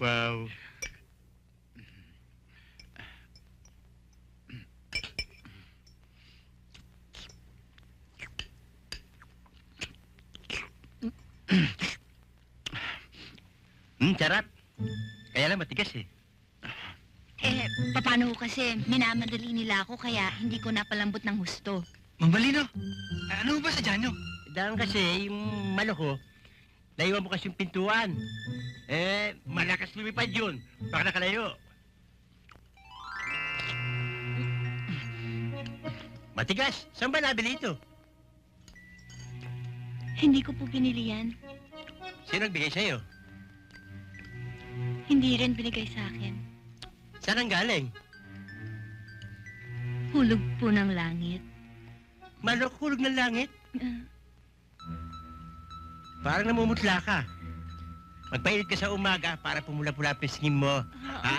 Wow. Sarap. Kaya lang matigas eh. Paano ko kasi minamadali nila ako kaya hindi ko napalambot ng husto. Mambalino, ano ba sa dyan nyo? Dahil kasi yung manok ko, naiwan mo kasi yung pintuan. Malakas lumipad yun. Baka nakalayo. Matigas. Saan ba nabili ito? Hindi ko po binili yan. Sino nagbigay sa'yo? Hindi rin binigay sa akin. Saan ang galing? Hulog po ng langit. Manok hulog ng langit? Ah, Parang namumutla ka. Magpainit ka sa umaga para pumula-pula pisngin mo. Ha?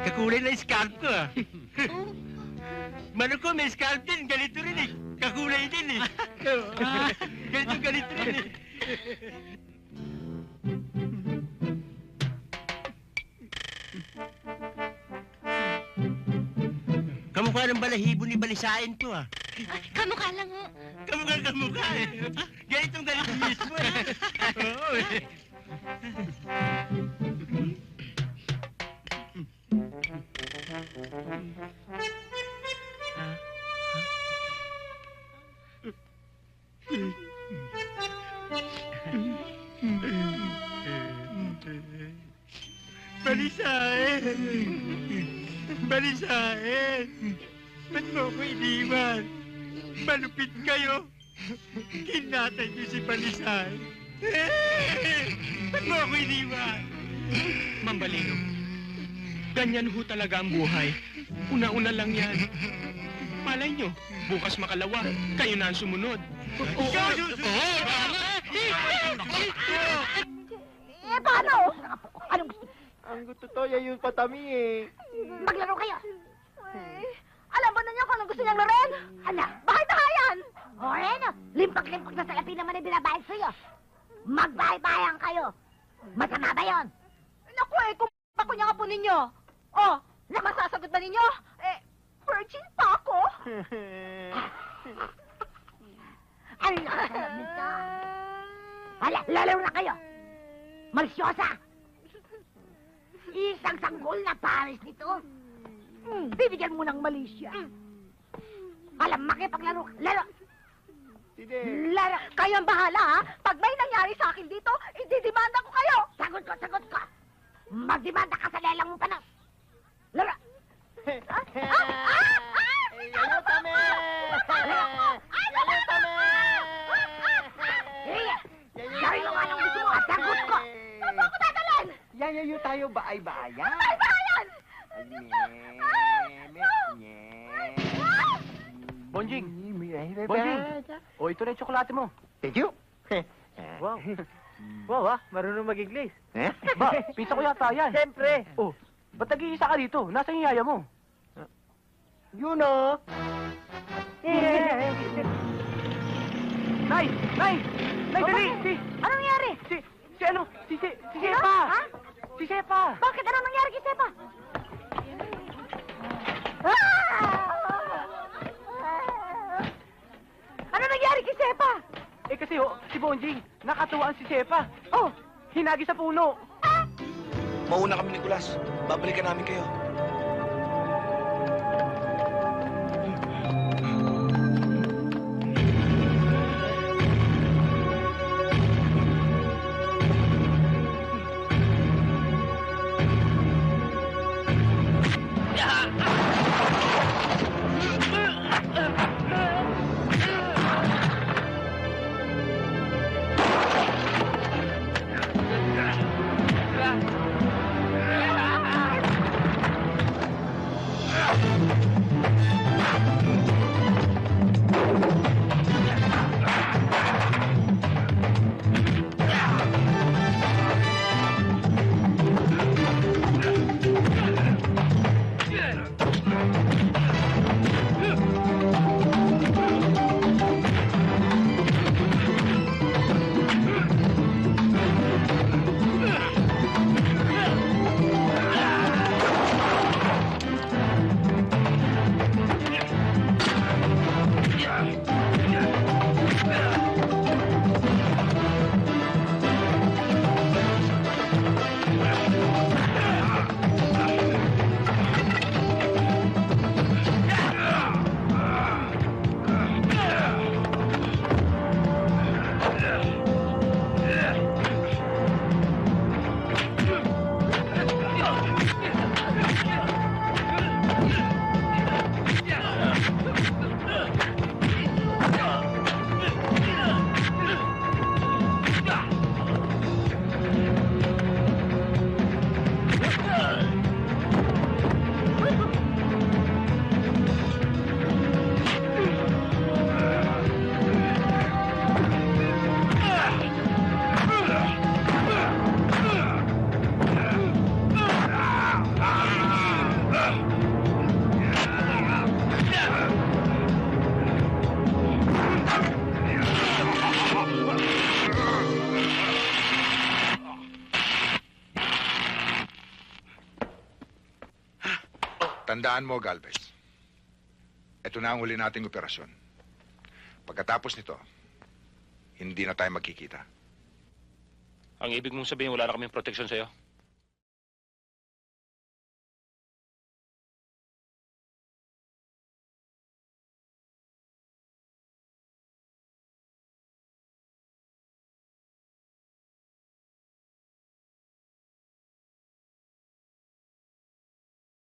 Kakulay na scalp ko ah. Manok ko may scalp din. Ganito rin eh. Kakulay din eh. Ganito rin eh. Kamukha ng balahibo ni Balisain to ah. kamukha lang ho. Kamukha eh. Ganito mismo eh. Oo eh. Balisain! Balisain! Ba't mo ko iniwan? Malupit kayo! Kinatay niyo si Balisain! Ba't mo ko iniwan? Mambalino, ganyan ho talaga ang buhay. Una-una lang yan. Malay nyo, bukas makalawa, kayo na ang sumunod. Ikaw susunod! Paano? Anong gusto? Ang gusto to, yung patami eh. Maglaro kayo. Alam ba na niyo kung anong gusto niyang laruin? Ala, bakit na yan? O, Reno, limpak-limpak na salapi naman ang binabayad sa'yo. Magbahay-bahayan kayo. Masama ba yun? Naku kung ako niya nga po ninyo. Oh, masasagot ba ninyo? Virgin pa ako. Ano nakasalam nito? Ala, lalaro na kayo. Malisyosa. Isang sanggol na pares nito. Bibigyan mo ng malisya. Alam, makipaglaro. Laro. Sige. Laro. Kayo ang bahala, ha? Pag may nangyari sa akin dito, ididimanda ko kayo. Sagot ko. Magdemanda ka sa lelang mo pa na. Laro. Yayo kami! Yayo kami! Sabi mo anong gusto mo. Sagot ko. Saan mo ako dadalhin? Yayo tayo baay-baayan. Ay, bahayan! Bonjing! Bonjing! O, ito na yung tsokolate mo. Thank you. Wow. Wow, marunong mag-English. Eh? Ba, pisa ko yata yan. Siyempre. Oh, ba't nag-iisa ka dito? Nasaan yung yaya mo? You know. Nay! Nay! Nay, dali! Anong nangyari? Si Sepa! Ha? Si Sepa! Bakit? Anong nangyari kay Sepa? Ano nangyari kay Sepa? Eh kasi si Bonjing, nakatuwaan si Sepa. Oh, Hinagi sa puno. Mauna kami, Nicolas. Babalikan namin kayo. Tandaan mo, Galvez. Ito na ang huli nating operasyon. Pagkatapos nito, hindi na tayo magkikita. Ang ibig mong sabihin, wala na kaming proteksyon sa'yo?